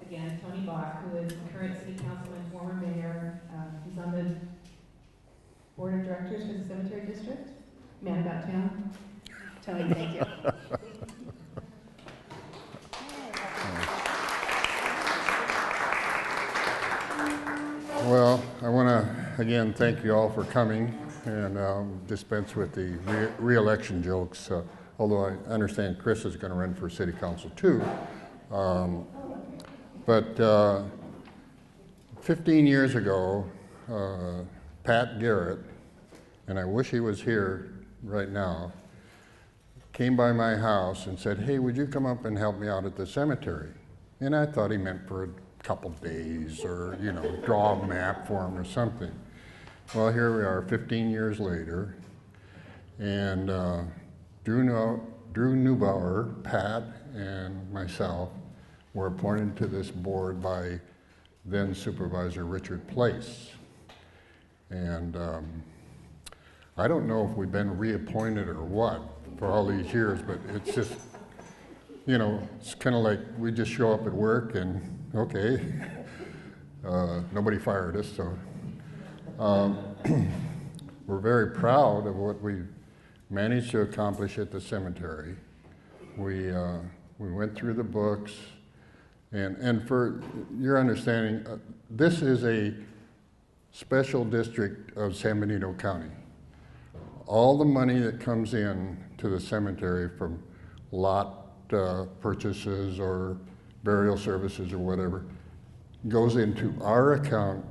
again, Tony Boch, who is current city councilman, former mayor. He's on the board of directors for the cemetery district. Man about town. Tony, thank you. Well, I want to again thank you all for coming and dispense with the re-election jokes. Although I understand Chris is going to run for city council too. But 15 years ago, Pat Garrett, and I wish he was here right now, came by my house and said, "Hey, would you come up and help me out at the cemetery?" And I thought he meant for a couple days or, draw a map for him or something. Well, here we are 15 years later, and Drew Neubauer, Pat, and myself were appointed to this board by then Supervisor Richard Place. And I don't know if we've been reappointed or what for all these years, but it's just, it's kind of like we just show up at work and, okay, nobody fired us, so. We're very proud of what we managed to accomplish at the cemetery. We went through the books, and for your understanding, this is a special district of San Benito County. All the money that comes in to the cemetery from lot purchases or burial services or whatever goes into our account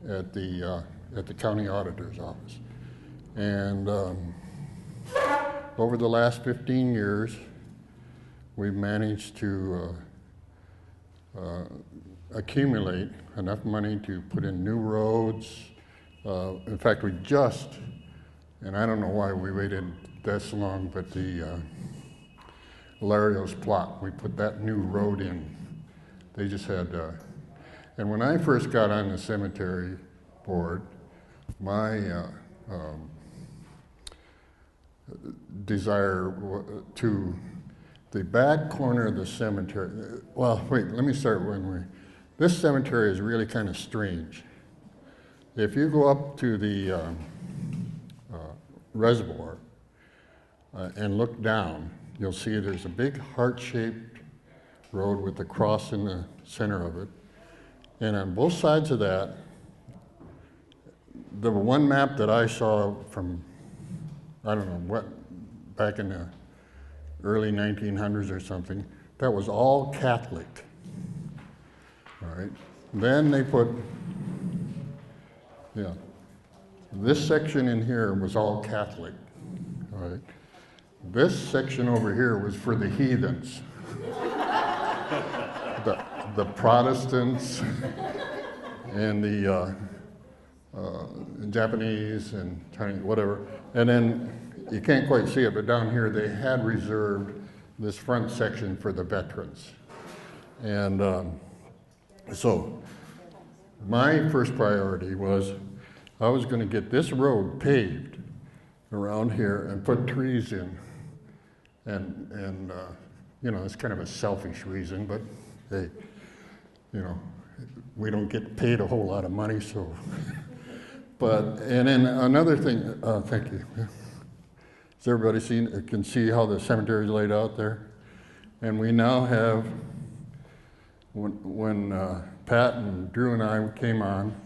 at the county auditor's office. And over the last 15 years, we've managed to accumulate enough money to put in new roads. In fact, we just, and I don't know why we waited this long, but the Lario's plot, we put that new road in. They just had, and when I first got on the cemetery board, my desire to the back corner of the cemetery. Well, wait, let me start this cemetery is really kind of strange. If you go up to the reservoir and look down, you'll see there's a big heart-shaped road with a cross in the center of it. And on both sides of that, the one map that I saw from, I don't know what, back in the early 1900s or something, that was all Catholic. All right. Then they put, this section in here was all Catholic. All right. This section over here was for the heathens, the Protestants and the Japanese and Chinese, whatever. And then you can't quite see it, but down here they had reserved this front section for the veterans. And so my first priority was I was going to get this road paved around here and put trees in. And it's kind of a selfish reason, but hey, we don't get paid a whole lot of money, so. And then another thing, thank you. Has everybody can see how the cemetery is laid out there? And we now have, when Pat and Drew and I came on,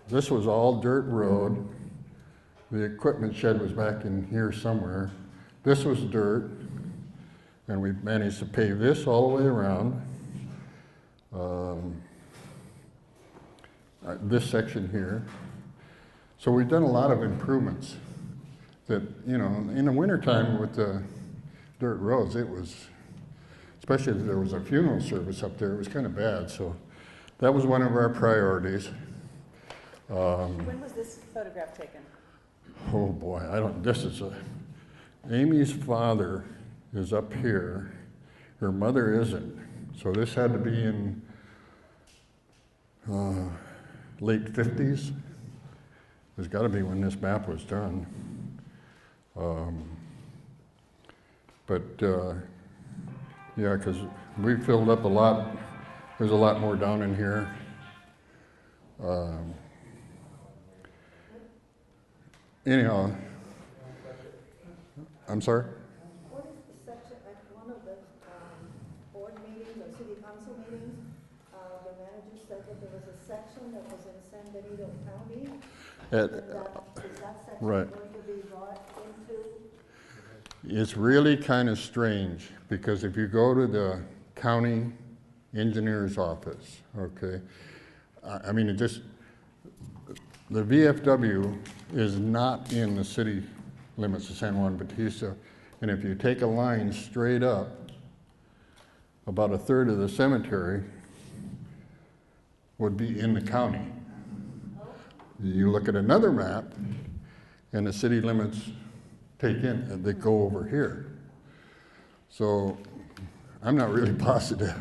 this was all dirt road. The equipment shed was back in here somewhere. This was dirt, and we managed to pave this all the way around. This section here. So we've done a lot of improvements that, in the wintertime with the dirt roads, it was, especially if there was a funeral service up there, it was kind of bad. So that was one of our priorities. When was this photograph taken? Oh boy, Amy's father is up here. Her mother isn't. So this had to be in late 50s. There's got to be when this map was done. Because we filled up a lot There's a lot more down in here. Anyhow, I'm sorry? What is the section, at one of the board meetings or city council meetings, the manager said that there was a section that was in San Benito County, and is that section Right. going to be brought into? It's really kind of strange, because if you go to the county engineer's office, okay, I mean, the VFW is not in the city limits of San Juan Bautista, and if you take a line straight up, about a third of the cemetery would be in the county. You look at another map, and the city limits they go over here. So I'm not really positive.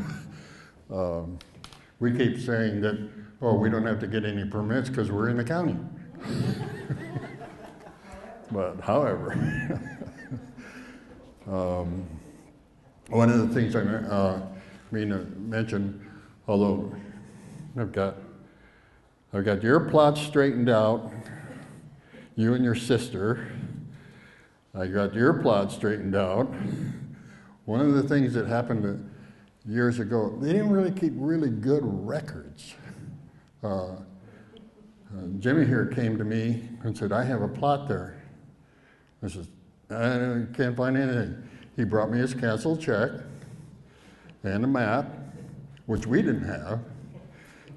We keep saying that, oh, we don't have to get any permits because we're in the county. But however, one of the things I mentioned, although I've got your plots straightened out, you and your sister. I got your plot straightened out. One of the things that happened years ago, they didn't really keep really good records. Jimmy here came to me and said, I have a plot there. I said, I can't find anything. He brought me his canceled check and a map, which we didn't have,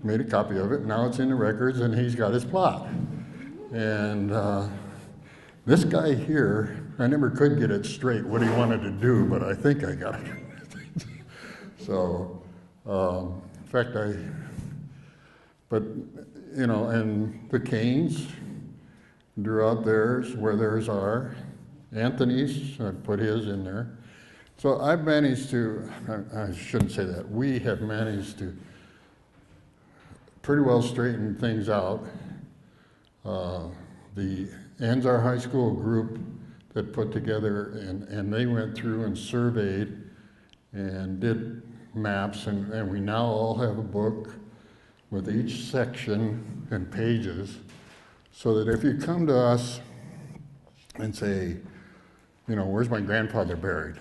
made a copy of it. Now it's in the records, and he's got his plot. And this guy here, I never could get it straight what he wanted to do, but I think I got it. So, in fact, and the Canes drew out theirs where theirs are. Anthony's, I put his in there. So I've managed to, I shouldn't say that, we have managed to pretty well straighten things out. The Anzar High School group that put together, and they went through and surveyed and did maps, and we now all have a book with each section and pages, so that if you come to us and say, where's my grandfather buried?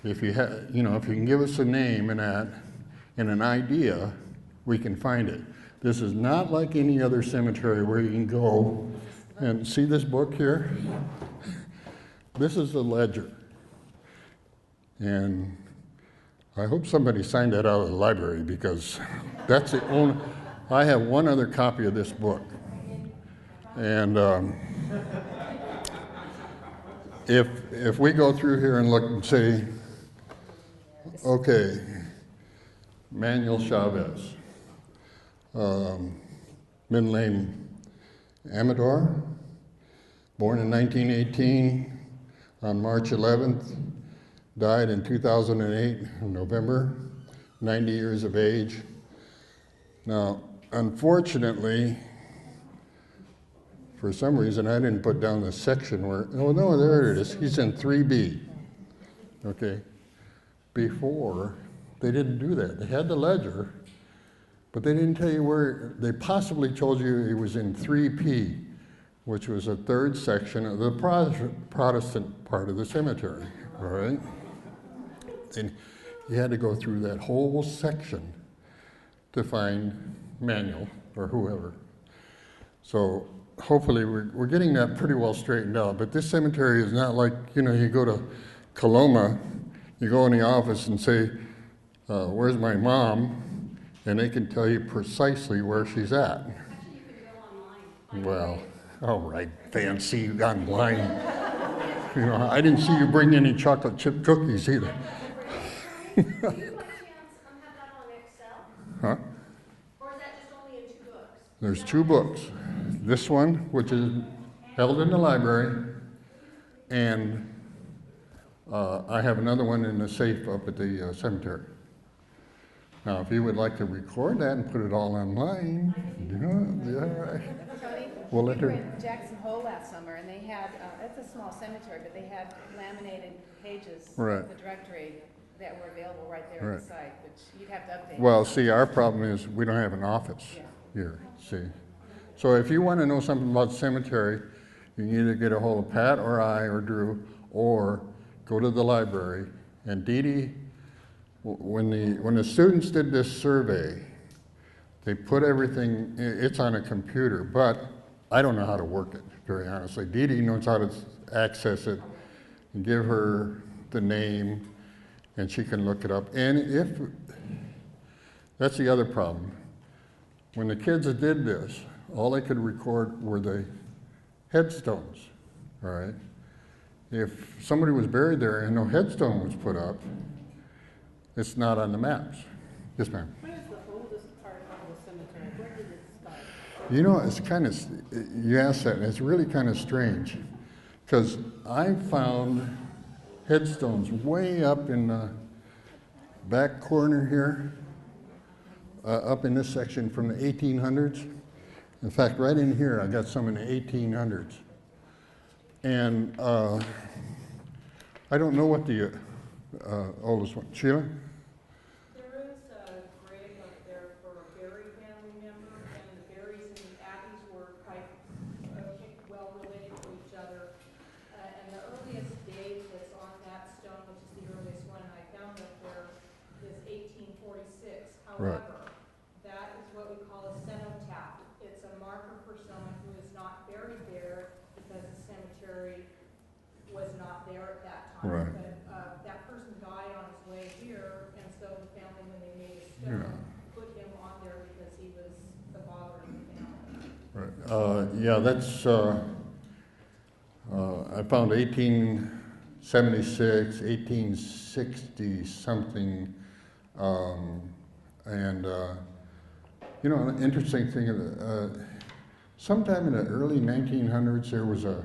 If you if you can give us a name and an idea, we can find it. This is not like any other cemetery where you can go and see this book here. This is the ledger. And I hope somebody signed that out of the library, because that's the only, I have one other copy of this book. And if we go through here and look and say, okay, Manuel Chavez, middle name Amador, born in 1918 on March 11th, died in 2008 in November, 90 years of age. Now, unfortunately, for some reason, I didn't put down the section where, oh no, there it is. He's in 3B. Okay. Before, they didn't do that. They had the ledger, but they didn't tell you where. They possibly told you he was in 3P, which was a third section of the Protestant part of the cemetery, all right? And you had to go through that whole section to find Manuel or whoever. So hopefully we're getting that pretty well straightened out. But this cemetery is not like, you go to Coloma, you go in the office and say, where's my mom? And they can tell you precisely where she's at. Actually, you could go online. Well, all right, fancy online. I didn't see you bring any chocolate chip cookies either. Do you by chance have that on Excel? Huh? Or is that just only in 2 books? There's 2 books. This one, which is held in the library, and I have another one in the safe up at the cemetery. Now, if you would like to record that and put it all online, Tony, we'll let we were her. in Jackson Hole last summer, and they had, it's a small cemetery, but they had laminated pages Right. of the directory that were available right there at Right. the site, which you'd have to update. Well, see, our problem is we don't have an office Yeah. here, see. So if you want to know something about the cemetery, you can either get a hold of Pat or I or Drew, or go to the library. And Dee Dee, when the students did this survey, they put everything, it's on a computer, but I don't know how to work it, very honestly. Dee Dee knows how to access it and give her the name, and she can look it up. And if, that's the other problem. When the kids did this, all they could record were the headstones, all right? If somebody was buried there and no headstone was put up, it's not on the maps. Yes, ma'am. What is the oldest part of the cemetery? Where did it start? You know, it's kind of, you asked that, and it's really kind of strange, because I found headstones way up in the back corner here, up in this section from the 1800s. In fact, right in here, I got some in the 1800s. And I don't know what the oldest one, Sheila? There is a grave up there for a Berry family member, and the Berries and the Abbeys were quite well related to each other. And the earliest date that's on that stone, which is the earliest one I found up there, is 1846. Right. However, that is what we call a cenotaph. It's a marker for someone who is not buried there because the cemetery was not there at that time. Right. But that person died on his way here, and so the family, when they made a stone, put him on there because he was the father of the family. Right. Yeah, that's, I found 1876, 1860 something, and you know, an interesting thing, sometime in the early 1900s there was a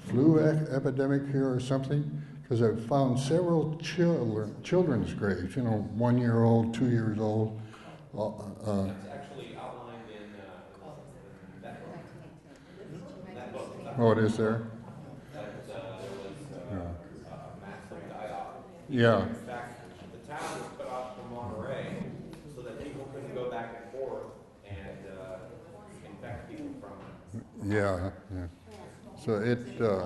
flu epidemic here or something, because I found several children's graves, you know, 1 year old, 2 years old. It's actually outlined in that book. Oh, it is there? There was a massive die-off. Yeah. In fact, the town was cut off from Monterey so that people couldn't go back and forth and infect people from it. Yeah, yeah. So it, The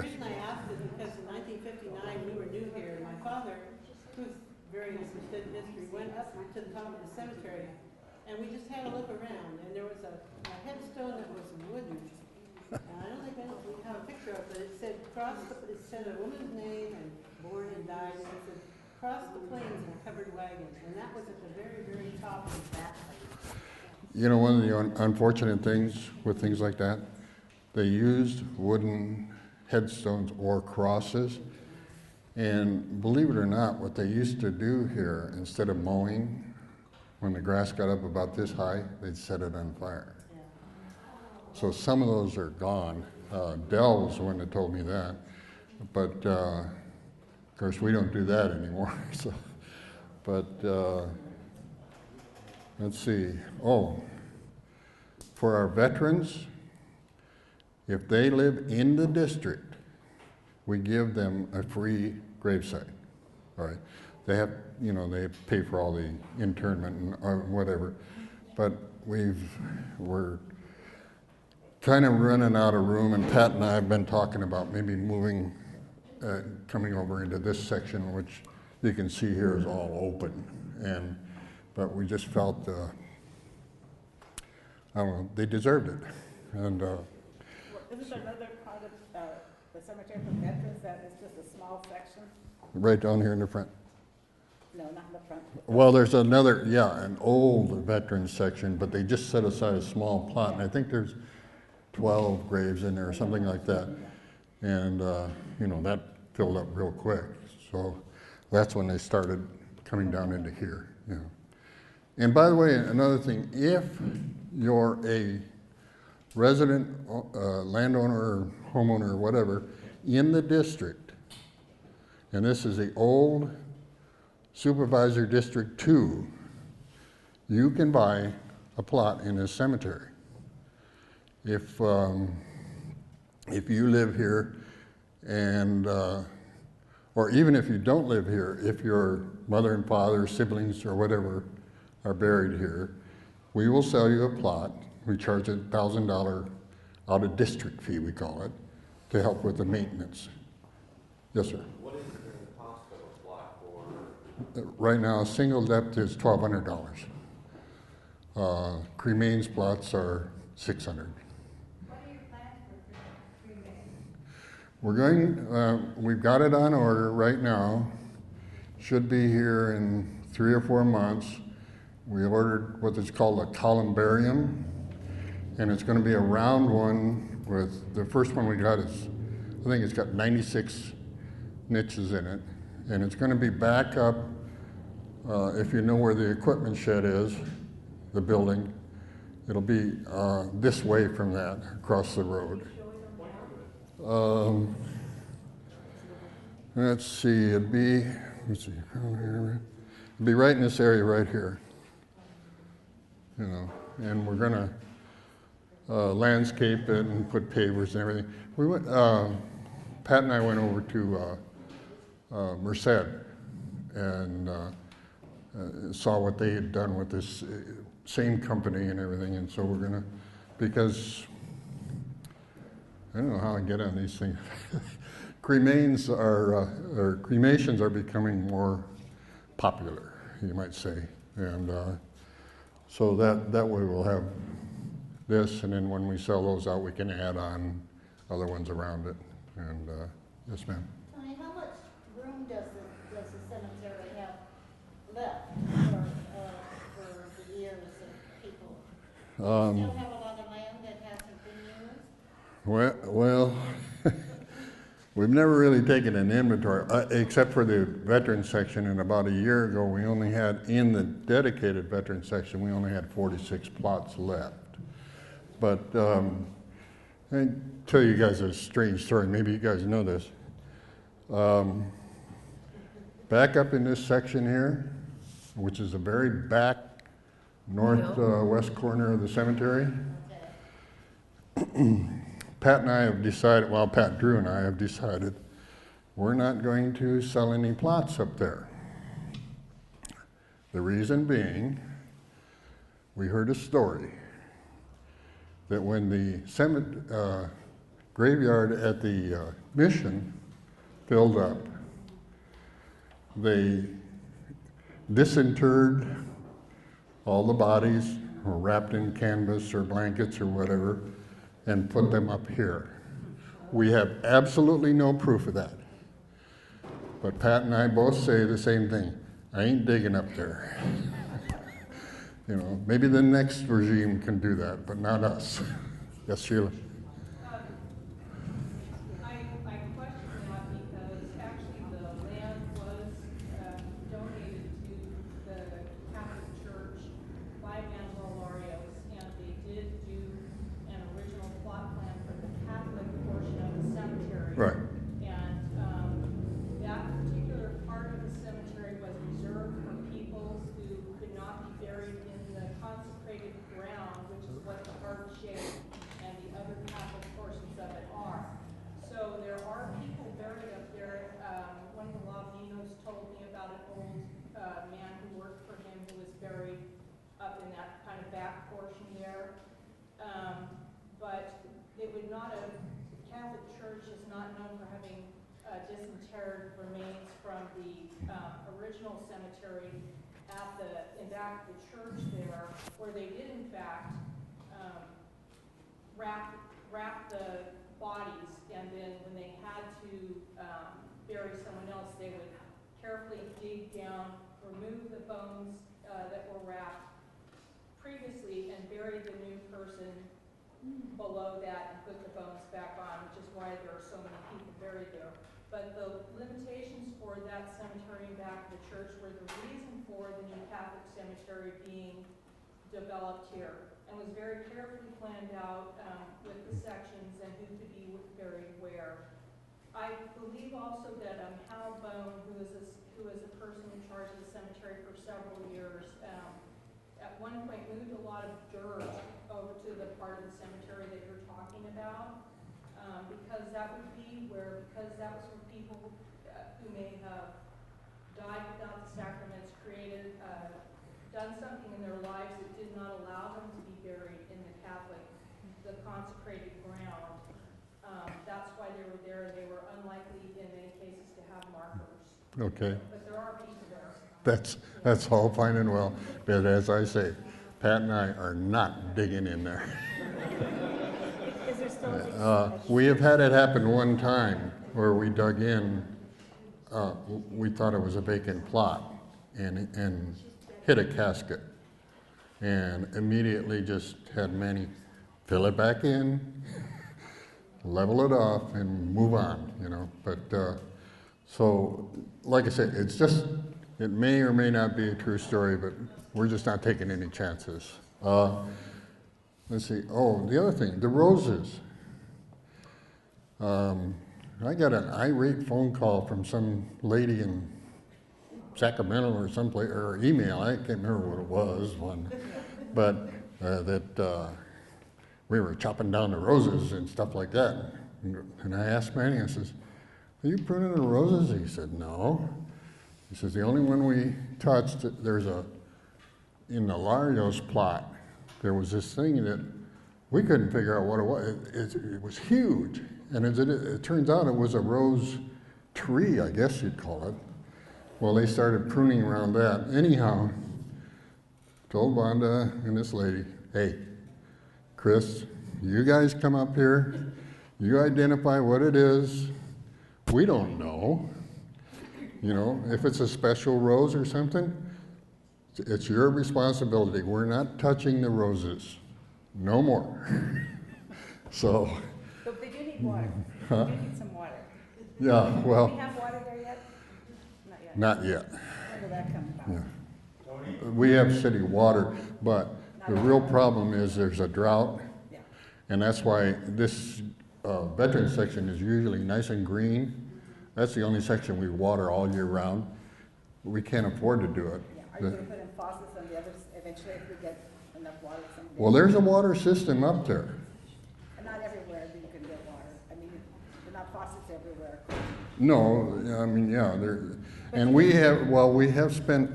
reason I asked is because in 1959, we were new here, and my father, who's very interested in history, went up to the top of the cemetery, and we just had a look around, and there was a headstone that was wooden. And I don't think we have a picture of it, but it said it said a woman's name and born and died, and it said cross the plains in a covered wagon, and that was at the very, very top of that place. you know, one of the unfortunate things with things like that, they used wooden headstones or crosses. And believe it or not, what they used to do here, instead of mowing, when the grass got up about this high, they'd set it on fire. So some of those are gone. Dell was the one that told me that. But, of course, we don't do that anymore. So, but, let's see. Oh, for our veterans, if they live in the district, we give them a free gravesite. All right. They have, you know, they pay for all the internment and or whatever. But we're kind of running out of room, and Pat and I have been talking about maybe moving, coming over into this section, which you can see here is all open. But we just felt, I don't know, they deserved it. And Isn't there another part of the cemetery for veterans that is just a small section? right down here in the front. No, not in the front. Well, there's another, yeah, an old veterans section, but they just set aside a small plot, and I think there's 12 graves in there or something like that. And, you know, that filled up real quick. So that's when they started coming down into here, you know. And by the way, another thing, if you're a resident, landowner, or homeowner, or whatever, in the district, and this is the old Supervisor District 2, you can buy a plot in this cemetery. If you live here And, or even if you don't live here, if your mother and father, siblings, or whatever are buried here, we will sell you a plot. We charge a $1,000 out-of-district fee, we call it, to help with the maintenance. Yes, sir. What is the cost of a plot for? Right now, single depth is $1,200. Cremains plots are $600. What are your plans for cremains? We're going, we've got it on order right now. Should be here in 3 or 4 months. We ordered what is called a columbarium, and it's going to be a round one with, the first one we got is, I think it's got 96 niches in it, and it's going to be back up, if you know where the equipment shed is, the building, it'll be this way from that, across the road. Let's see, it'd be right in this area right here. You know, and we're gonna landscape it and put pavers and everything. We went, Pat and I went over to Merced and saw what they had done with this same company and everything, and so we're gonna, because I don't know how I get on these things. Cremains are, or cremations are becoming more popular, you might say, and so that way we'll have this, and then when we sell those out, we can add on other ones around it. And yes, ma'am. Tony, how much room does the cemetery have left for the years of people? Still have a lot of land that hasn't been used? Well, we've never really taken an inventory, except for the veteran section, and about a year ago, we only had, in the dedicated veteran section, we only had 46 plots left. But I tell you guys a strange story, maybe you guys know this. Back up in this section here, which is the very back northwest corner of the cemetery, Pat and I have decided, well, Pat, Drew and I have decided, we're not going to sell any plots up there. The reason being, we heard a story that when the graveyard at the mission filled up, they disinterred all the bodies, or wrapped in canvas or blankets or whatever, and put them up here. We have absolutely no proof of that. But Pat and I both say the same thing. I ain't digging up there. You know, maybe the next regime can do that, but not us. Yes, Sheila? I question that because actually the land was donated to the Catholic Church by Manuel Larios, and they did do an original plot plan for the Catholic portion of the cemetery. Right. And that particular part of the cemetery was reserved for people who could not be buried in the consecrated ground, which is what the heart shape and the other Catholic portions of it are. So there are people buried up there. One of the Latinos told me about an old man who worked for him who was buried up in that kind of back portion there. But it would not have, the Catholic Church is not known for having disinterred remains from the original cemetery in back of the church there, where they did in fact wrap the bodies, and then when they had to bury someone else, they would carefully dig down, remove the bones that were wrapped previously, and bury the new person below that and put the bones back on, which is why there are so many people buried there. But the limitations for that cemetery in back of the church were the reason for the new Catholic cemetery being developed here, and was very carefully planned out with the sections and who could be buried where. I believe also that Hal Bone, who is a person in charge of the cemetery for several years, at one point moved a lot of dirt over to the part of the cemetery that you're talking about. because that was where people who may have died without the sacraments, done something in their lives that did not allow them to be buried in the consecrated ground. That's why they were there. They were unlikely in many cases to have markers. Okay. But there are people there. That's all fine and well, but as I say, Pat and I are not digging in there. Is there still? We have had it happen one time where we dug in, we thought it was a vacant plot and hit a casket and immediately just had Manny fill it back in, level it off and move on, you know. But so, like I said, it may or may not be a true story, but we're just not taking any chances. Let's see. Oh, the other thing, the roses. I got an irate phone call from some lady in Sacramento or someplace, or email. I can't remember what it was, but that we were chopping down the roses and stuff like that. And I asked Manny, I says, "Are you pruning the roses?" He said, "No." He says, "The only one we touched, in the Larios plot, there was this thing that we couldn't figure out what it was. It was huge. And it turns out it was a rose tree, I guess you'd call it. Well, they started pruning around that. Anyhow, told Wanda and this lady, "Hey, Chris, you guys come up here. You identify what it is. We don't know. You know, if it's a special rose or something, it's your responsibility. We're not touching the roses. No more." So. But they do need water. Huh? They do need some water. Yeah, Do well, we have water there yet? Not yet. not yet. When will that come about? Yeah. We have city water, but the real problem is there's a drought, Yeah. and that's why this veteran section is usually nice and green. That's the only section we water all year round. We can't afford to do it. Yeah. Are you going to put in faucets on the others eventually if we get enough water someday? Well, there's a water system up there. And not everywhere that you can get water. I mean, there are not faucets everywhere. No, I mean, yeah, and we have spent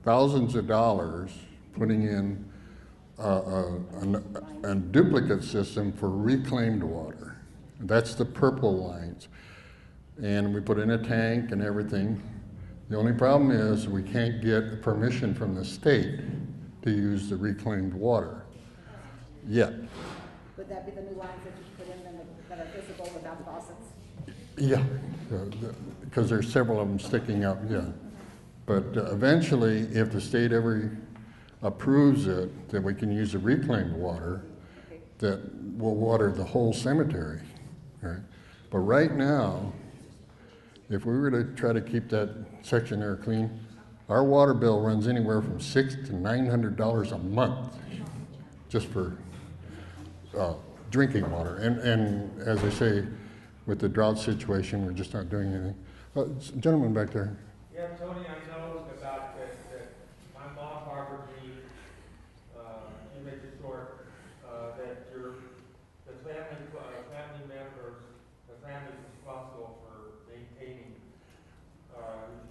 thousands of dollars putting in a duplicate system for reclaimed water. That's the purple lines. And we put in a tank and everything. The only problem is we can't get permission from the state to use the reclaimed water yet. Would that be the new lines that you put in that are visible without faucets? Yeah, because there's several of them sticking up, yeah. But eventually, if the state ever approves it, that we can use the reclaimed water, that will water the whole cemetery, right? But right now, if we were to try to keep that section there clean, our water bill runs anywhere from $600 to $900 a month, just for drinking water. And as I say, with the drought situation, we're just not doing anything. Gentleman back there. Yeah, Tony, I know about that my mom harbored me, you make it short, that the family members, the family is responsible for maintaining,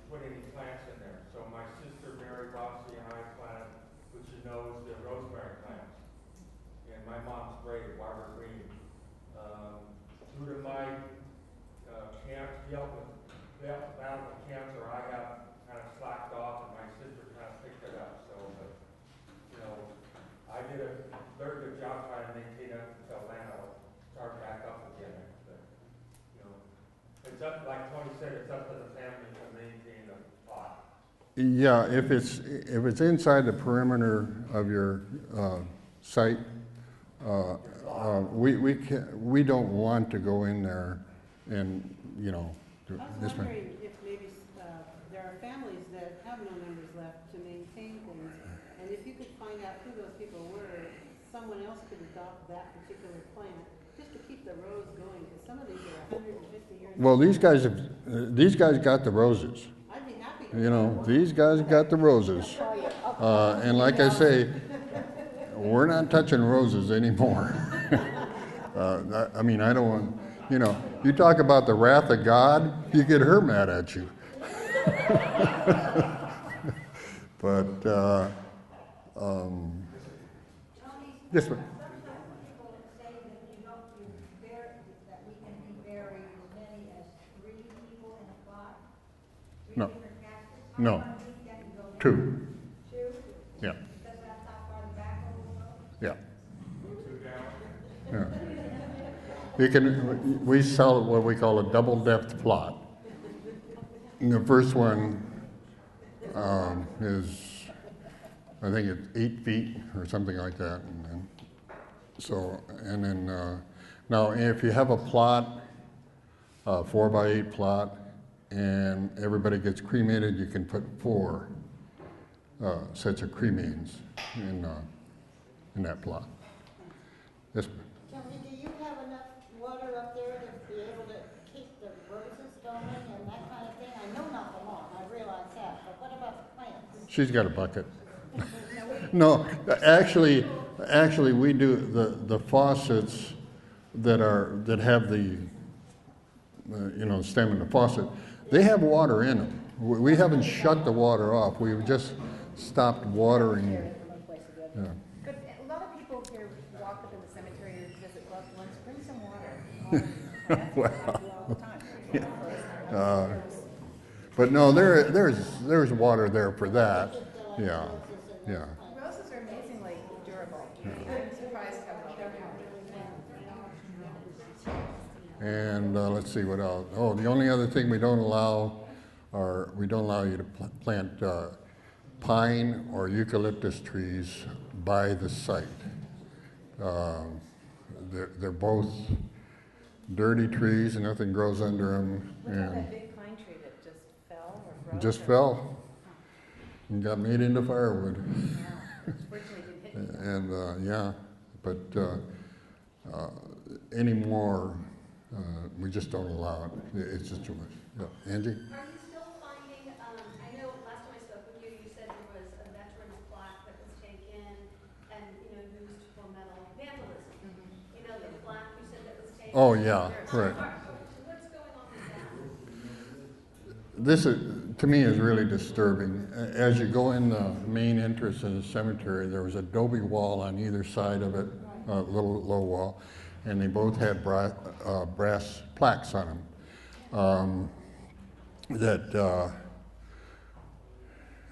putting plants in there. So my sister Mary Boxley and I planted, which you know is the rosemary plants. And my mom's grave, Barbara Green. Due to my battle with cancer, I got kind of slacked off, and my sister kind of picked it up. So, I did a very good job trying to maintain it until then I'll start back up again. But, it's up, like Tony said, it's up to the family to maintain the plot. Yeah, if it's inside the perimeter of your site, we don't want to go in there and I was wondering if maybe there are families that have no members left to maintain things, and if you could find out who those people were, someone else could adopt that particular plant just to keep the rows going. Because some of these are 150 years. Well, these guys got the roses. I'd be happy. These guys got the roses, and like I say, we're not touching roses anymore. I mean, I don't want, you talk about the wrath of God, you get her mad at you. But, this one. Sometimes people say that that we can be buried as many as 3 people in a plot, 3 No. different caskets. How No. far deep can you go down? 2. 2? Yeah. Because that's how far the backhoe will go? Yeah. Yeah. We sell what we call a double depth plot. And the first one is, I think it's 8 feet or something like that. And then, now if you have a plot, 4x8 plot, and everybody gets cremated, you can put 4 sets of cremains in that plot. Yes, ma'am. Tony, do you have enough water up there to be able to keep the roses going and that kind of thing? I know not the lawn, I realize that, but what about the plants? She's got a bucket. No, actually, we do the faucets that have the stem in the faucet. They have water in them. We haven't shut the water off. We've just stopped watering. Yeah. But a lot of people here walk up in the cemetery and visit loved ones, bring some water. Well, but no, there's water there for that. Yeah, yeah. Roses are amazingly durable. I'm surprised how well they're And let's see what else. Oh, the only other thing we don't allow you to plant pine or eucalyptus trees by the site. They're both dirty trees and nothing grows under them. What about that big pine tree that just fell or broke? Just fell and got made into firewood. Fortunately, it didn't hit you. And yeah, but anymore, we just don't allow it. It's just too much. Yeah. Angie? Are you still finding, I know last time I spoke with you, you said there was a veteran's plaque that was taken and, used for metal vandalism. The plaque you said that was taken. Oh, yeah, right. What's going on with that? This to me is really disturbing. As you go in the main entrance of the cemetery, there was a adobe wall on either side of it, a little low wall, and they both had brass plaques on them. That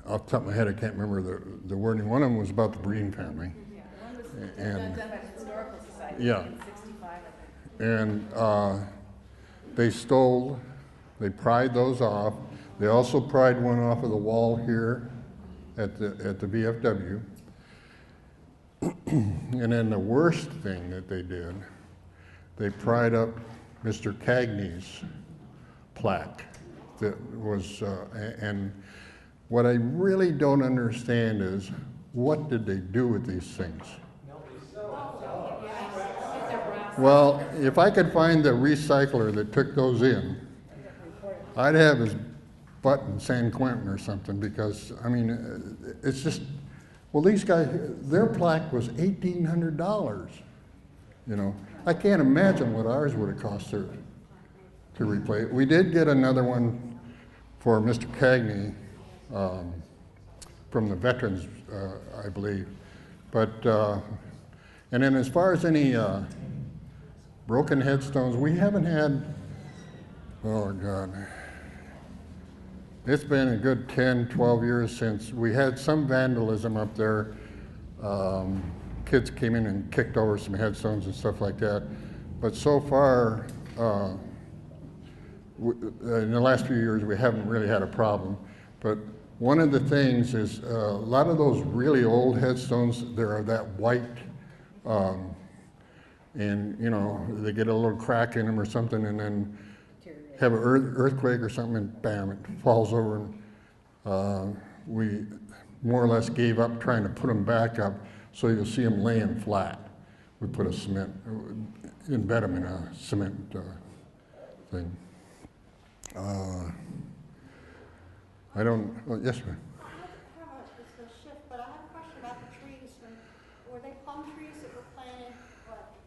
off the top of my head, I can't remember the wording. One of them was about the Breen family. Yeah, the one was And done by the Historical Society yeah. in 1965, I and they pried those off. They also pried one off of the wall here at the VFW. And then the worst thing that they did, they pried up Mr. Cagney's plaque that was, and what I really don't understand is, what did they do with these things? Well, if I could find the recycler that took those in, I'd have his butt in San Quentin or something, because, I mean, it's just, well, these guys, their plaque was $1,800, I can't imagine what ours would have cost to replace. We did get another one for Mr. Cagney from the veterans, I believe. But, and then as far as any broken headstones, we haven't had, oh God, it's been a good 10, 12 years since we had some vandalism up there. Kids came in and kicked over some headstones and stuff like that. But so far, in the last few years, we haven't really had a problem. But one of the things is a lot of those really old headstones, they're that white, and they get a little crack in them or something, and then have an earthquake or something, and bam, it falls over. And we more or less gave up trying to put them back up, so you'll see them laying flat. We put embed them in a cement thing. I don't, yes, ma'am. It's a shift, but I have a question about the trees. Were they plum trees that were planted,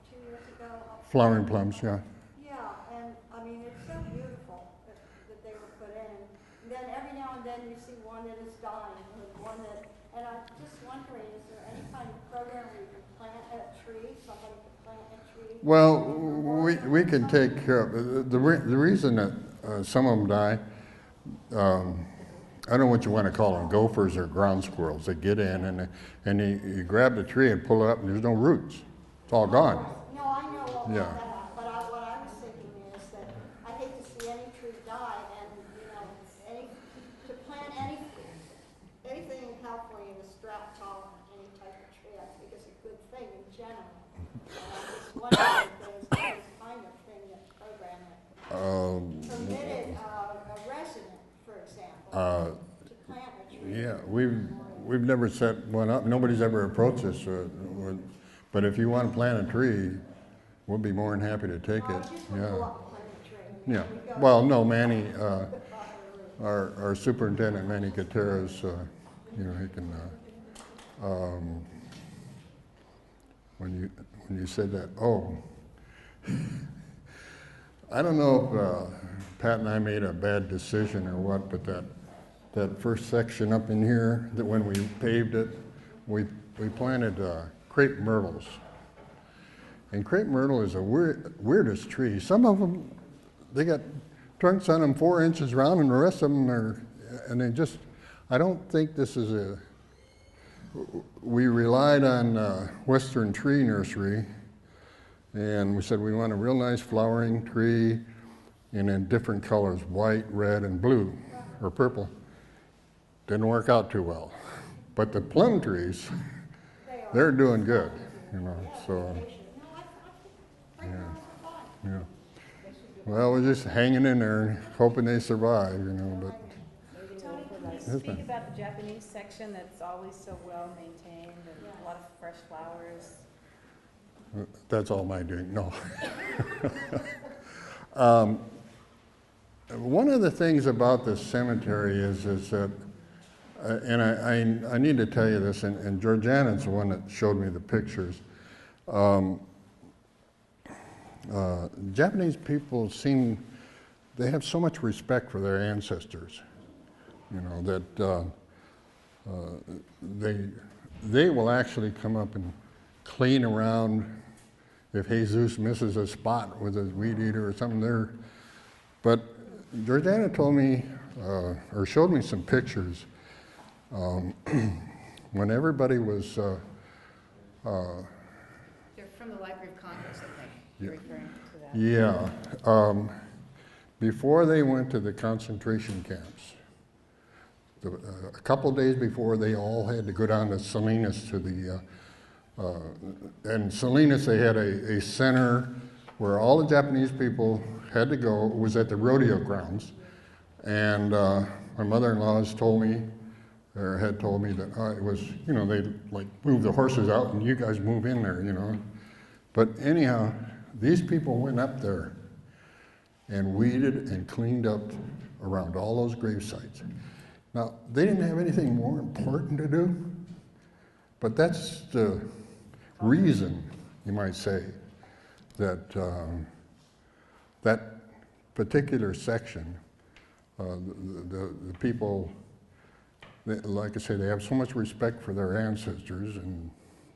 2 years ago Flowering plums, yeah. Yeah, and, I mean, it's so beautiful that they were put in. And then every now and then you see one that is dying, or one that, and I'm just wondering, is there any kind of program where you can plant a tree, somebody could plant a tree? Well, we can take care of it. The reason that some of them die, I don't know what you want to call them, gophers or ground squirrels. They get in and you grab the tree and pull it up and there's no roots. It's all gone. No, I know all Yeah. that, but what I was thinking is that I hate to see any tree die, and, you know, to plant anything in California to strap tall, any type of tree, I think is a good thing in general. And I just wondering if there's this kind of thing, that program that permitted a resident, for example, to plant a tree. Yeah, we've never set one up. Nobody's ever approached us. But if you want to plant a tree, we'll be more than happy to take it. Just would go up and plant a tree. Yeah. Well, no, Manny, our superintendent, Manny Gutierrez, you know, he can. When you said that, I don't know if Pat and I made a bad decision or what, but that first section up in here, that when we paved it, we planted crepe myrtles. And crepe myrtle is the weirdest tree. Some of them, they got trunks on them 4 inches round, and the rest of them are, and they just, I don't think this is we relied on Western Tree Nursery, and we said we want a real nice flowering tree, and in different colors, white, red, and blue, or purple. Didn't work out too well. But the plum trees, they're doing good, you know, so. Yeah. Well, we're just hanging in there, hoping they survive, you know, but. Tony, can you speak about the Japanese section that's always so well maintained and a lot of fresh flowers? That's all my doing, no. One of the things about this cemetery is that, and I need to tell you this, and Georgiana's the one that showed me the pictures. Japanese people they have so much respect for their ancestors, you know, that they will actually come up and clean around if Jesus misses a spot with a weed eater or something there. But Georgiana told me, or showed me some pictures, when everybody was... They're from the Library of Congress, I think, you're referring to that. Yeah. Before they went to the concentration camps, a couple days before, they all had to go down to Salinas to the... and Salinas, they had a center where all the Japanese people had to go. It was at the rodeo grounds. And my mother-in-law told me, or had told me that it was, you know, they like move the horses out and you guys move in there, you know. But anyhow, these people went up there and weeded and cleaned up around all those grave sites. Now, they didn't have anything more important to do, but that's the reason, you might say, that that particular section, the people, like I say, they have so much respect for their ancestors, and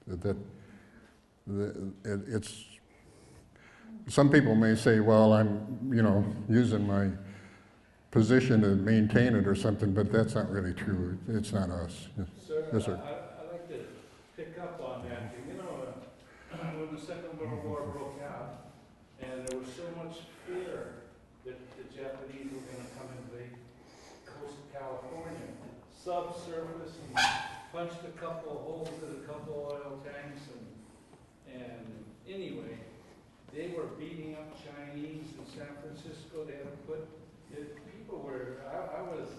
that it's. Some people may say, "Well, I'm, you know, using my position to maintain it or something," but that's not really true. It's not us. Sir, Yes, sir. I'd like to pick up on that. You know, when the Second World War broke out, and there was so much fear that the Japanese were going to come invade the coast of California, subsurface, and punched a couple of holes in a couple oil tanks, and anyway, they were beating up Chinese in San Francisco. They had to put, people were, I was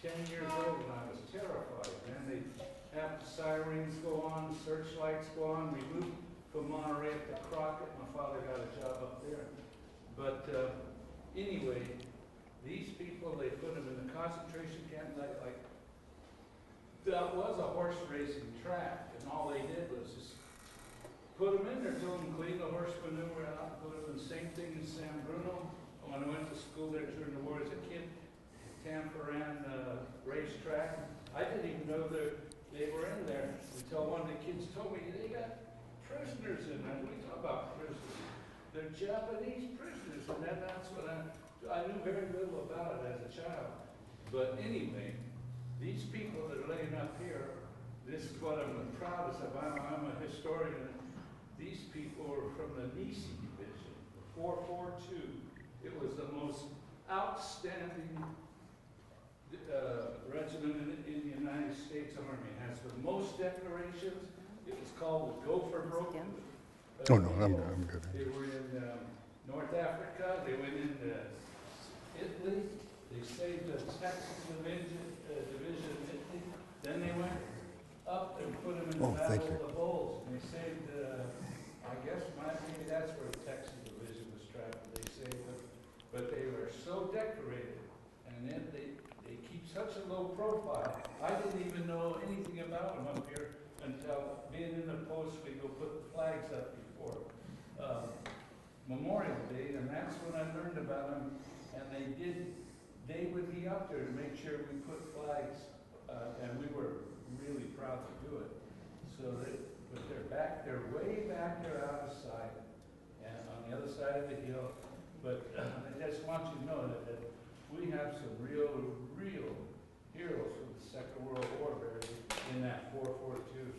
10 years old and I was terrified, man. They have the sirens go on, searchlights go on. We moved from Monterey up to Crockett. My father got a job up there. But anyway, these people, they put them in the concentration camp, like that was a horse racing track, and all they did was just put them in there, told them clean the horse manure out, put them in, same thing in San Bruno. When I went to school there during the war as a kid, Tampa ran racetrack. I didn't even know that they were in there until one of the kids told me, they got prisoners in there. We talk about prisoners. They're Japanese prisoners, and that's what I knew very little about it as a child. But anyway, these people that are laying up here, this is what I'm the proudest of. I'm a historian. These people are from the Nisi Division, the 442. It was the most outstanding regiment in the United States Army. It has the most decorations. It was called the Gopher Broke. Oh, no, I'm good. They were in North Africa. They went into Italy. They saved the Texas Division in Italy. Then they went up and put them in the Battle of the Bulge. And they saved, I guess, maybe that's where the Texas Division was trapped. They saved them. But they were so decorated. And then they keep such a low profile. I didn't even know anything about them up here until being in the post, we go put the flags up before Memorial Day, and that's when I learned about them. And they would be up there to make sure we put flags, and we were really proud to do it. So but they're way back there out of sight, and on the other side of the hill. But I just want you to know that we have some real heroes from the Second World War buried in that 442.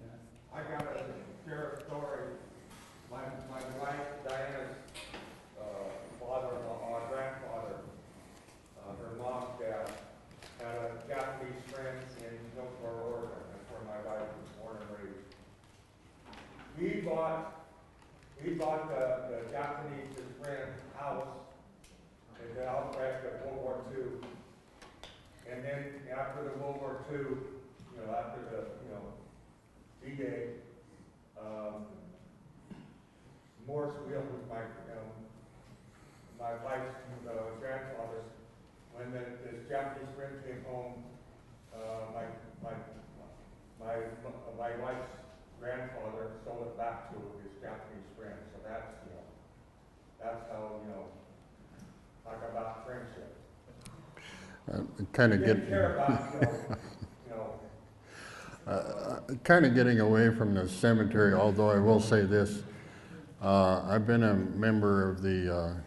Yeah. I got a share story. My wife Diana's father-in-law, grandfather, her mom's dad, had a Japanese friend in Hillsboro, Oregon. That's where my wife was born and raised. We bought the Japanese friend's house in the outbreak of World War II. And then after the World War II, after the, D-Day, Morrisville was my wife's grandfather's. When this Japanese friend came home, my wife's grandfather sold it back to his Japanese friend. So that's how, talk about friendship. Didn't care about, Kind of getting away from the cemetery, although I will say this. I've been a member of the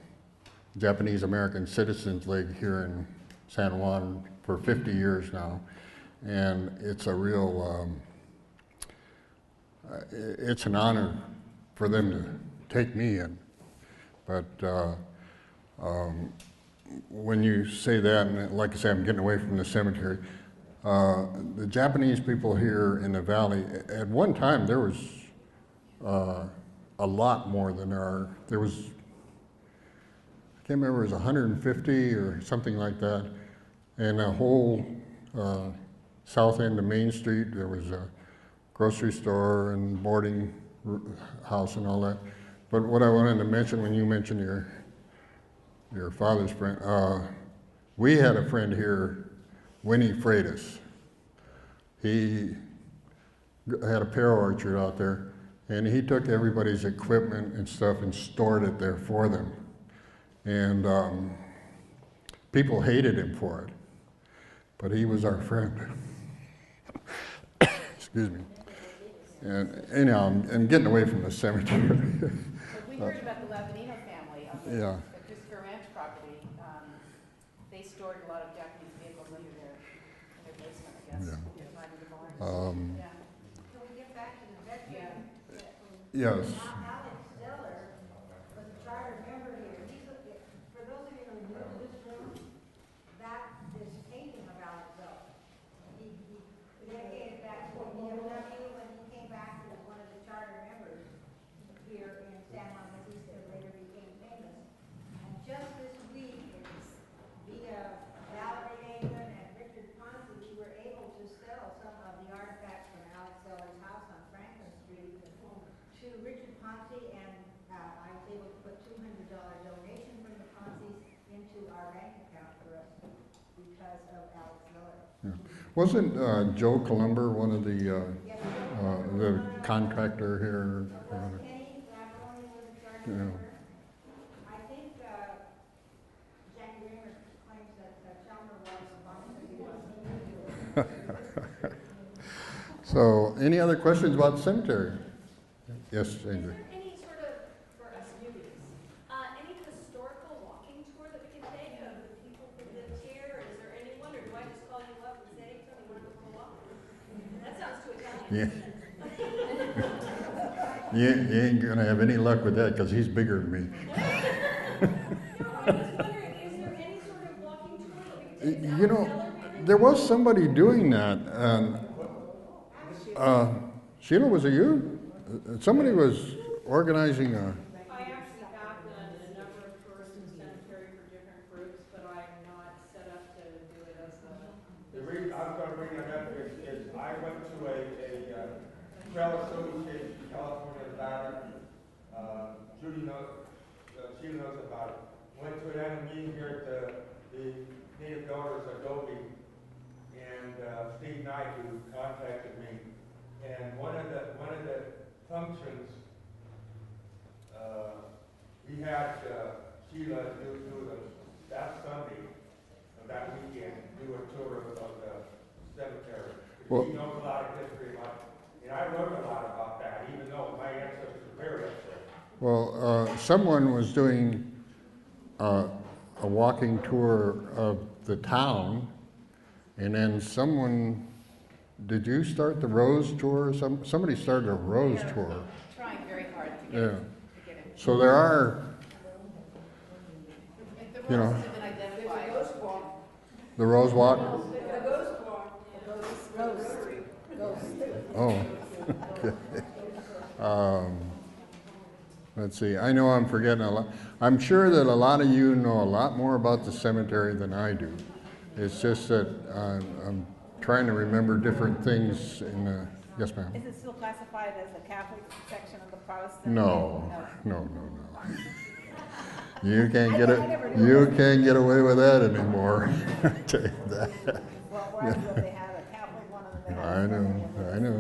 Japanese American Citizens League here in San Juan for 50 years now. And it's a real, it's an honor for them to take me in. But when you say that, and like I say, I'm getting away from the cemetery, the Japanese people here in the valley, at one time there was a lot more than there are. There was, I can't remember, it was 150 or something like that. And the whole south end of Main Street, there was a grocery store and boarding house and all that. But what I wanted to mention when you mentioned your father's friend, we had a friend here, Winnie Freitas. He had a pear orchard out there, and he took everybody's equipment and stuff and stored it there for them. And people hated him for it, but he was our friend. Excuse me. And anyhow, I'm getting away from the cemetery. We heard about the Lavanino family on the Christopher Ranch property. They stored a lot of Japanese vehicles under their basement, I guess. Behind the barn. Yeah. Can we get back to the veteran? Yes. Alex Zeller was a charter member here. For those of you who are new to this room, that is a painting of Alex Zeller. He dedicated that to DFW when he came back as one of the charter members here in San Juan Bautista, later became famous. And just this week, via Valerie Hagan and Richard Ponce, we were able to sell some of the artifacts from Alex Zeller's house on Franklin Street to Richard Ponce, and I was able to put $200 donation from the Ponces into our bank account for us because of Alex Zeller. Wasn't Joe Columber one of the? Yes, Joe the contractor here. Kenny Labarone was in charge of Yeah. the order. I think Jackie Raymer claims that Chalmers was as long as he was. So, any other questions about the cemetery? Yes, Is Andrew. there any sort of, for us newbies, any historical walking tour that we can take of the people who lived here? Is there anyone, or do I just call you up and say, tell me want to go for a walk? That sounds too Italian. Yeah. You ain't gonna have any luck with that because he's bigger than me. No, I'm just wondering, is there any sort of walking tour that we can take? You know, there was somebody doing that. Sheila, was it you? Somebody was organizing a. I actually have done a number of tours in the cemetery for different groups, but I'm not set up to do it as a. The reason, I'm gonna bring that up is I went to a trail association in California about it. Judy knows, she knows about it. Went to an annual meeting here at the Native Daughters Adobe, and Steve Knight, who contacted me. And one of the functions, we had Sheila do that Sunday, that weekend, do a tour of the cemetery. Well, She knows a lot of history about it, and I learned a lot about that, even though my ancestors were very upset. Well, someone was doing a walking tour of the town, and then someone. Did you start the Rose Tour? Somebody started a Rose Tour. Trying very hard to Yeah. get it. So there are, The you know, roses have been identified. the Rose Walk. Oh. Okay. Let's see. I know I'm forgetting a lot. I'm sure that a lot of you know a lot more about the cemetery than I do. It's just that I'm trying to remember different things in the, yes ma'am? Is it still classified as the Catholic section of the Protestant? No. You can't get away with that anymore. I tell you that. Well, where I grew up, they had a Catholic one and then I know.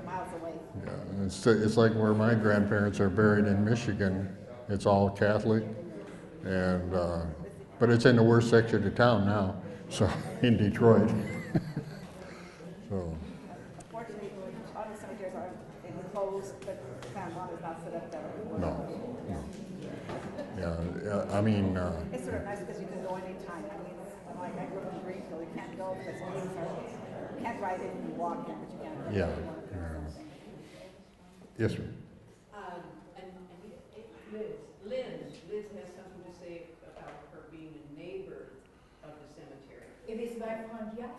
miles away. Yeah, it's like where my grandparents are buried in Michigan. It's all Catholic, and but it's in the worst section of town now. So in Detroit. So. Fortunately, all the cemeteries are enclosed, but San Juan is not set up that way. No. Yeah, I mean. It's sort of nice because you can go anytime. I mean, like I grew up in Greenville, you can't go because you can't ride in and walk in, but you can. Yeah. Yes, sir. Liz has something to say about her being a neighbor of the cemetery. It is my front yard.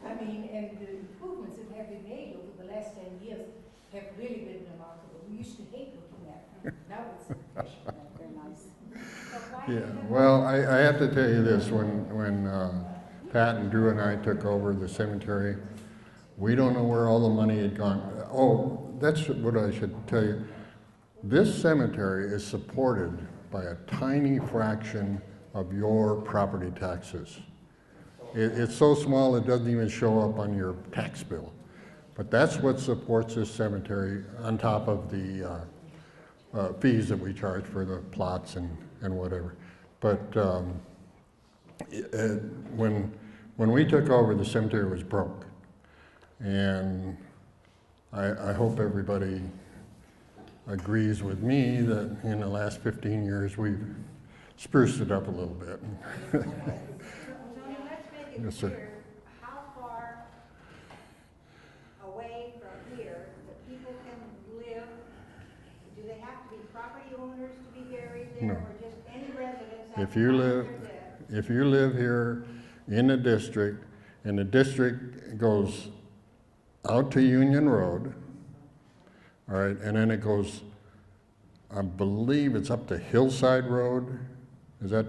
I mean, and the improvements that have been made over the last 10 years have really been remarkable. We used to hate looking at them. Now it's very nice. Yeah. Well, I have to tell you this: when Pat and Drew and I took over the cemetery, we don't know where all the money had gone. Oh, that's what I should tell you. This cemetery is supported by a tiny fraction of your property taxes. It's so small it doesn't even show up on your tax bill. But that's what supports this cemetery on top of the fees that we charge for the plots and whatever. But when we took over, the cemetery was broke. And I hope everybody agrees with me that in the last 15 years we've spruced it up a little bit. Tony, let's make it Yes, sir. clear, how far away from here that people can live? Do they have to be property owners to be buried there, No. or just any residents? have If to you find live, their dead? if you live here in the district, and the district goes out to Union Road, all right, and then it goes, I believe it's up to Hillside Road. Is that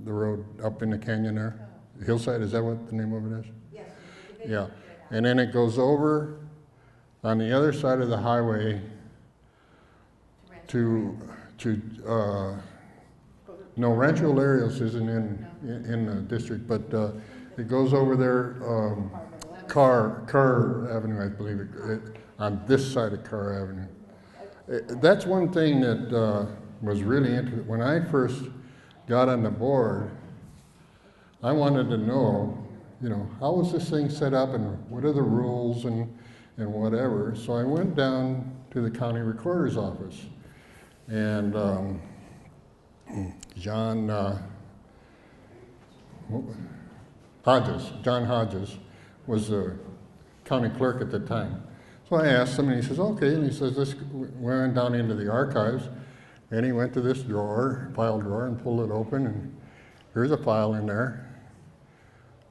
the road up in the canyon there? Hillside, is that what the name of it is? Yes. Yeah, and then it goes over on the other side of the highway to no, Rancho Larios isn't in the district, but it goes over there, Carr Avenue, I believe, on this side of Carr Avenue. That's one thing that was really interesting. When I first got on the board, I wanted to know, how was this thing set up and what are the rules and whatever. So I went down to the county recorder's office, and John Hodges was the county clerk at the time. So I asked him, and he says, okay, and he says, we went down into the archives, and he went to this file drawer, and pulled it open, and here's a file in there.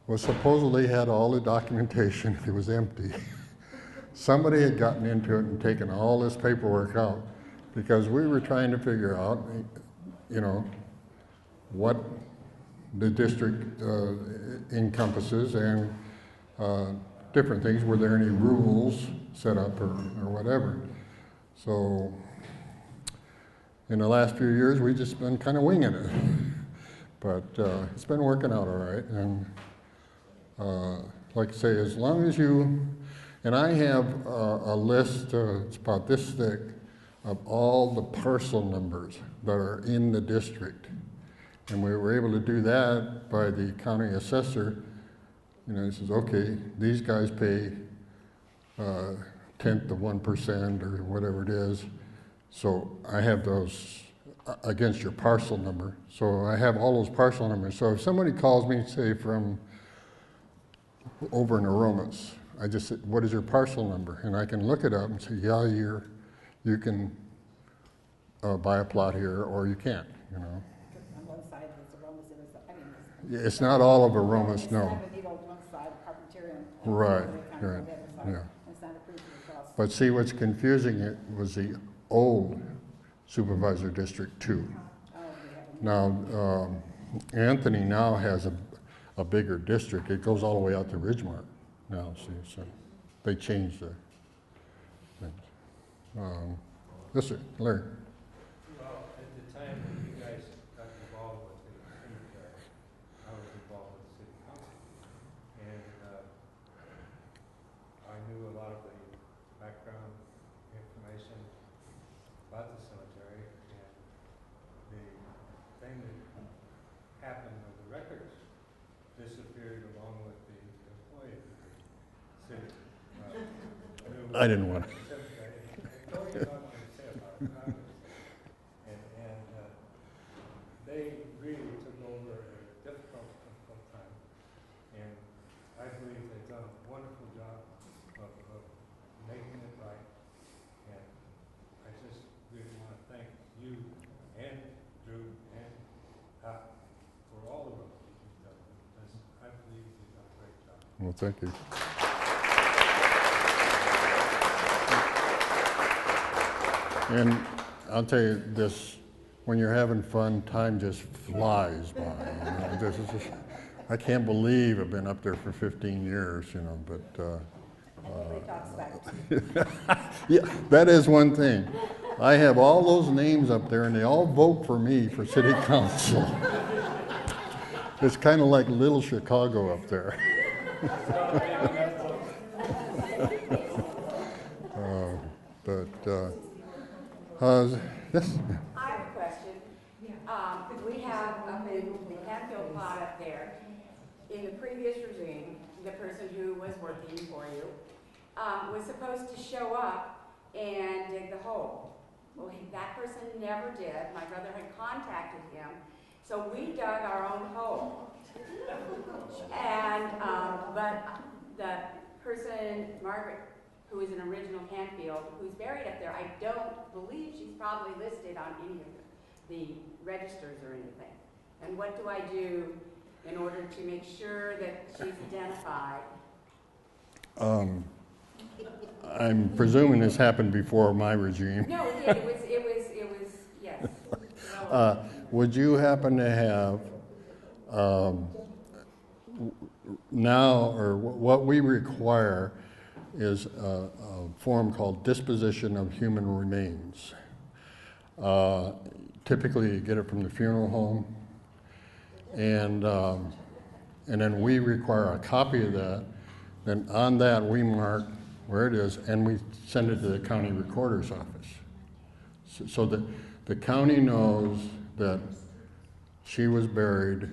Well, supposedly had all the documentation. It was empty. Somebody had gotten into it and taken all this paperwork out, because we were trying to figure out, what the district encompasses and different things. Were there any rules set up or whatever? So in the last few years, we've just been kind of winging it. But it's been working out all right. And like I say, as long as and I have a list, it's about this thick, of all the parcel numbers that are in the district. And we were able to do that by the county assessor. He says, okay, these guys pay 1/10 of 1% or whatever it is. So I have those against your parcel number. So I have all those parcel numbers. So if somebody calls me, say from over in Aromas, I just said, what is your parcel number? And I can look it up and say, yeah, you can buy a plot here, or you can't, On one side, it's Aromas, It's not all of Aromas, no. San Benito on one side, Carpinteria on Right, the other right, side. yeah. It's not approved across. But see, what's confusing it was the old Supervisor District 2. Now, Anthony now has a bigger district. It goes all the way out to Ridgemark now, see, so they changed the things. Yes, sir, Larry. Well, at the time when you guys got involved with the cemetery, I was involved with the city council. And I knew a lot of the background information about the cemetery. And the thing that happened with the records disappeared along with the employee of the city. I didn't want to. They really took over at a difficult time, and I believe they've done a wonderful job of making it right. And I just really want to thank you and Drew and Pat for all the work that you've done, because I believe you've done a great job. Well, thank you. And I'll tell you this, when you're having fun, time just flies by. I can't believe I've been up there for 15 years, but... Nobody talks back. Yeah, that is one thing. I have all those names up there, and they all vote for me for city council. It's kind of like little Chicago up there. Yes? I have a question. We have up in the Canfield plot up there, in the previous regime, the person who was working for you was supposed to show up and dig the hole. Well, that person never did. My brother had contacted him, so we dug our own hole. And, but the person, Margaret, who is an original Canfield, who's buried up there, I don't believe she's probably listed on any of the registers or anything. And what do I do in order to make sure that she's identified? I'm presuming this happened before my regime. No, it did. It was, yes. Would you happen to have now, or what we require is a form called disposition of human remains. Typically, you get it from the funeral home, and then we require a copy of that then on that we mark where it is and we send it to the county recorder's office. So that the county knows that she was buried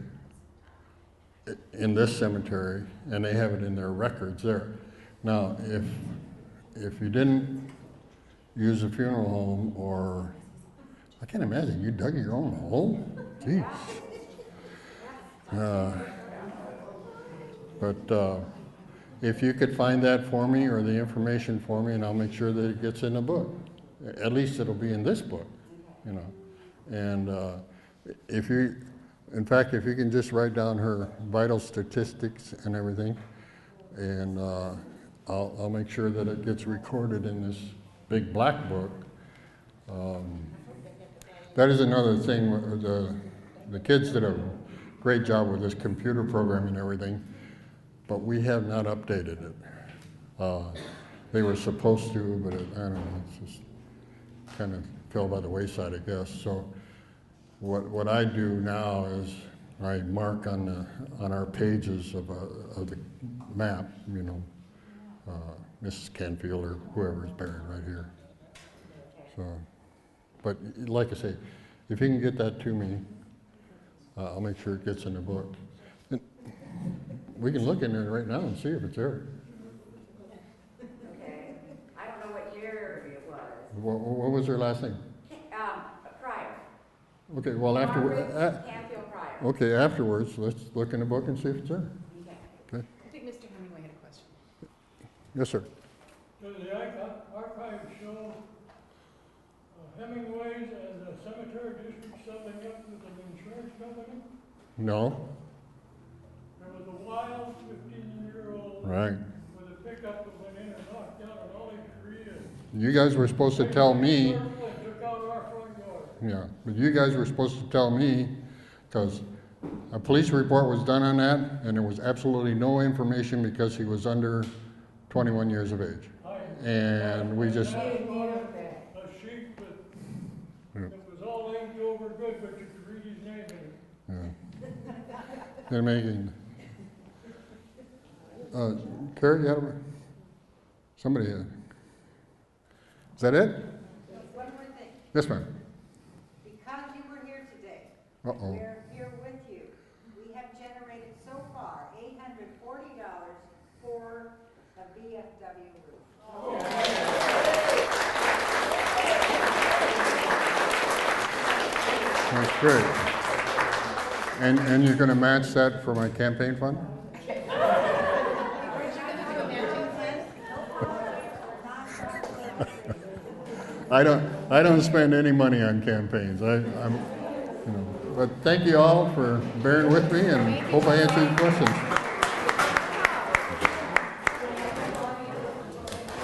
in this cemetery and they have it in their records there. Now, if you didn't use a funeral home, or I can't imagine you dug your own hole. Jeez. But if you could find that for me or the information for me, and I'll make sure that it gets in the book. At least it'll be in this book, you know. And if you, in fact, if you can just write down her vital statistics and everything, and I'll make sure that it gets recorded in this big black book. That is another thing. The kids did a great job with this computer program and everything, but we have not updated it. They were supposed to, but I don't know, it's just kind of fell by the wayside, I guess. So what I do now is I mark on our pages of the map, you know, Mrs. Canfield or whoever's buried right here. So, but like I say, if you can get that to me, I'll make sure it gets in the book. And we can look in there right now and see if it's there. Okay. I don't know what year it was. What was her last name? Pryor. Okay, well, afterwards. Canfield Pryor. Okay, afterwards, let's look in the book and see if it's there. Okay. I think Mr. Hemingway had a question. Yes, sir. Does the archives show Hemingway's and the cemetery district settling up with an insurance company? No. There was a wild 15-year-old Right. with a pickup that went in and knocked down an olive tree and You guys were supposed to tell me. took out our front yard. Yeah, but you guys were supposed to tell me, because a police report was done on that, and there was absolutely no information because he was under 21 years of age. And we just, A sheet that it was all inked over good, but you could read his name in it. yeah. They're making, Carrie, you have somebody, is that it? One more thing. Yes, ma'am. Because you were here today, Uh-oh. we're here with you. We have generated so far $840 for the VFW roof. That's great. And you're going to match that for my campaign fund? I don't spend any money on campaigns. But thank you all for bearing with me, and hope I answered your questions.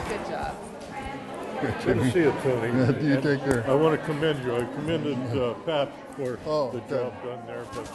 Good job. Good to see you, Tony. You take care. I want to commend you. I commended Pat for Oh, the good. job done there, but